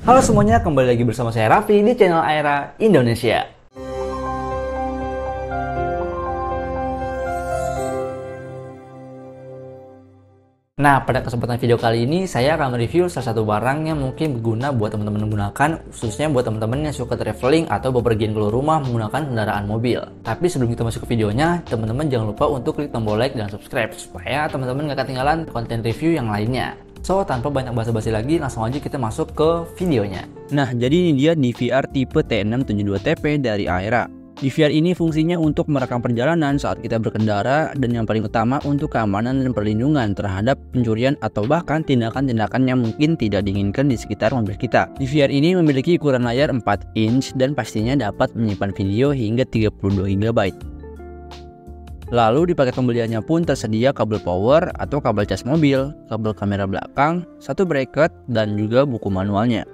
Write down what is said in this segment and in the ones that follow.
Halo semuanya, kembali lagi bersama saya Raffi di channel Aera Indonesia. Nah, pada kesempatan video kali ini saya akan mereview salah satu barang yang mungkin berguna buat teman-teman menggunakan, khususnya buat teman-teman yang suka traveling atau bepergian keluar rumah menggunakan kendaraan mobil. Tapi sebelum kita masuk ke videonya, teman-teman jangan lupa untuk klik tombol like dan subscribe supaya teman-teman gak ketinggalan konten review yang lainnya. So, tanpa banyak basa-basi lagi, langsung aja kita masuk ke videonya. Nah, jadi ini dia DVR tipe T672TP dari Aera. DVR ini fungsinya untuk merekam perjalanan saat kita berkendara dan yang paling utama untuk keamanan dan perlindungan terhadap pencurian atau bahkan tindakan-tindakan yang mungkin tidak diinginkan di sekitar mobil kita. DVR ini memiliki ukuran layar 4 inch dan pastinya dapat menyimpan video hingga 32 GB. Lalu di paket pembeliannya pun tersedia kabel power atau kabel cas mobil, kabel kamera belakang, satu bracket, dan juga buku manualnya.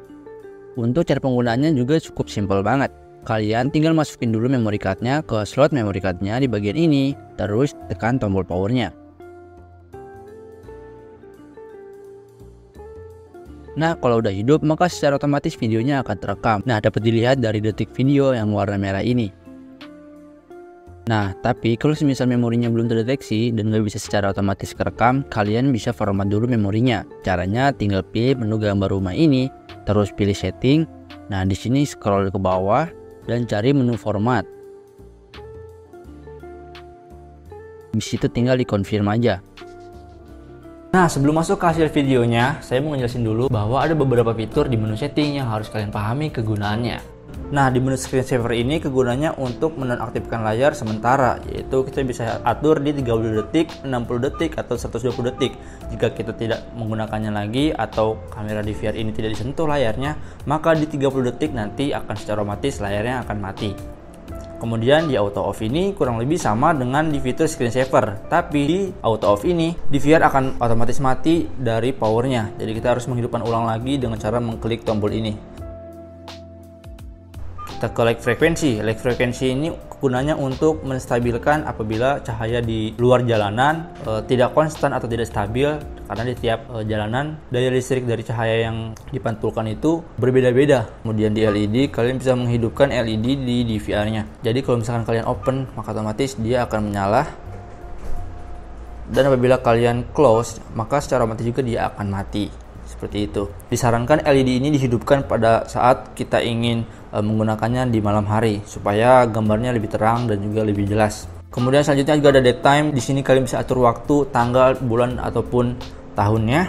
Untuk cara penggunaannya juga cukup simpel banget. Kalian tinggal masukin dulu memory cardnya ke slot memory cardnya di bagian ini, terus tekan tombol powernya. Nah, kalau udah hidup maka secara otomatis videonya akan terekam. Nah, dapat dilihat dari detik video yang warna merah ini. Nah, tapi kalau semisal memorinya belum terdeteksi dan nggak bisa secara otomatis kerekam, kalian bisa format dulu memorinya. Caranya tinggal pilih menu gambar rumah ini, terus pilih setting. Nah, di sini scroll ke bawah dan cari menu format. Di situ tinggal dikonfirm aja. Nah, sebelum masuk ke hasil videonya, saya mau ngejelasin dulu bahwa ada beberapa fitur di menu setting yang harus kalian pahami kegunaannya. Nah, di menu screensaver ini kegunaannya untuk menonaktifkan layar sementara, yaitu kita bisa atur di 30 detik, 60 detik, atau 120 detik. Jika kita tidak menggunakannya lagi atau kamera DVR ini tidak disentuh layarnya, maka di 30 detik nanti akan secara otomatis layarnya akan mati. Kemudian di auto off ini kurang lebih sama dengan di fitur screensaver, tapi di auto off ini DVR akan otomatis mati dari powernya. Jadi kita harus menghidupkan ulang lagi dengan cara mengklik tombol ini. Kita ke light frequency. Light frequency ini gunanya untuk menstabilkan apabila cahaya di luar jalanan tidak konstan atau tidak stabil, karena di tiap jalanan daya listrik dari cahaya yang dipantulkan itu berbeda-beda. Kemudian di LED kalian bisa menghidupkan LED di DVR-nya. Jadi kalau misalkan kalian open maka otomatis dia akan menyala. Dan apabila kalian close maka secara otomatis juga dia akan mati. Seperti itu. Disarankan LED ini dihidupkan pada saat kita ingin menggunakannya di malam hari supaya gambarnya lebih terang dan juga lebih jelas. Kemudian selanjutnya juga ada date time. Di sini kalian bisa atur waktu, tanggal, bulan ataupun tahunnya.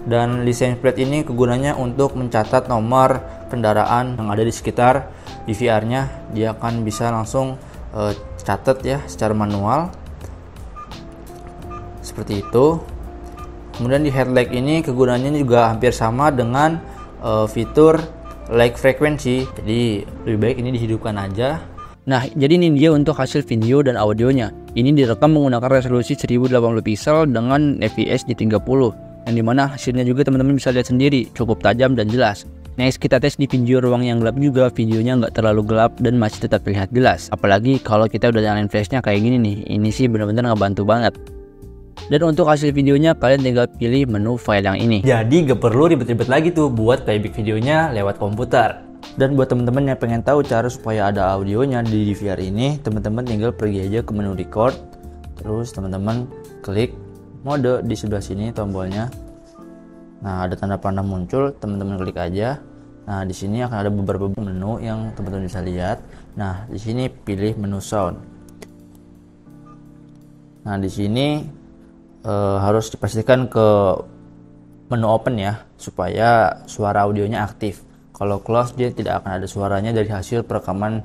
Dan license plate ini kegunaannya untuk mencatat nomor kendaraan yang ada di sekitar DVR-nya. Dia akan bisa langsung catat ya secara manual. Seperti itu. Kemudian di headlight ini kegunaannya juga hampir sama dengan fitur light frequency. Jadi lebih baik ini dihidupkan aja. Nah, jadi ini dia untuk hasil video dan audionya. Ini direkam menggunakan resolusi 1080 pixel dengan fps di 30, yang dimana hasilnya juga teman-teman bisa lihat sendiri, cukup tajam dan jelas. Next, kita tes di video ruang yang gelap juga, videonya nggak terlalu gelap dan masih tetap terlihat jelas. Apalagi kalau kita udah nyalain flashnya kayak gini nih, ini sih benar-benar ngebantu banget. Dan untuk hasil videonya kalian tinggal pilih menu file yang ini. Jadi gak perlu ribet-ribet lagi tuh buat playback videonya lewat komputer. Dan buat teman-teman yang pengen tahu cara supaya ada audionya di DVR ini, teman-teman tinggal pergi aja ke menu record. Terus teman-teman klik mode di sebelah sini tombolnya. Nah, ada tanda panah muncul, teman-teman klik aja. Nah, di sini akan ada beberapa menu yang teman-teman bisa lihat. Nah, di sini pilih menu sound. Nah, di sini harus dipastikan ke menu open ya, supaya suara audionya aktif. Kalau close dia tidak akan ada suaranya dari hasil perekaman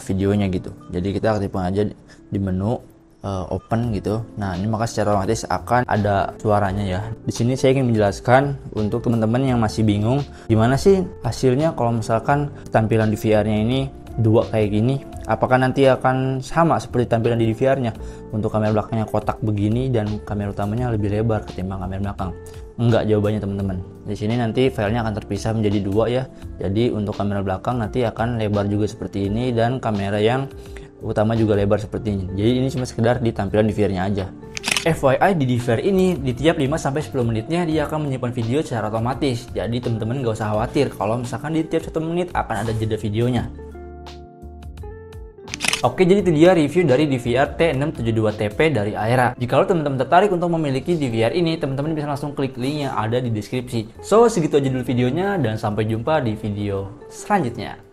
videonya gitu. Jadi kita aktifkan aja di menu open gitu. Nah, ini maka secara otomatis akan ada suaranya ya. Di sini saya ingin menjelaskan untuk teman-teman yang masih bingung gimana sih hasilnya kalau misalkan tampilan di VR-nya ini dua kayak gini. Apakah nanti akan sama seperti tampilan di DVR-nya? Untuk kamera belakangnya kotak begini dan kamera utamanya lebih lebar ketimbang kamera belakang. Enggak, jawabannya teman-teman. Di sini nanti filenya akan terpisah menjadi dua ya. Jadi untuk kamera belakang nanti akan lebar juga seperti ini, dan kamera yang utama juga lebar seperti ini. Jadi ini cuma sekedar di tampilan DVR-nya aja. FYI, di DVR ini di tiap 5-10 menitnya dia akan menyimpan video secara otomatis. Jadi teman-teman gak usah khawatir kalau misalkan di tiap 1 menit akan ada jeda videonya. Oke, jadi itu dia review dari DVR T672TP dari Aera. Jika teman-teman tertarik untuk memiliki DVR ini, teman-teman bisa langsung klik link yang ada di deskripsi. So, segitu aja dulu videonya dan sampai jumpa di video selanjutnya.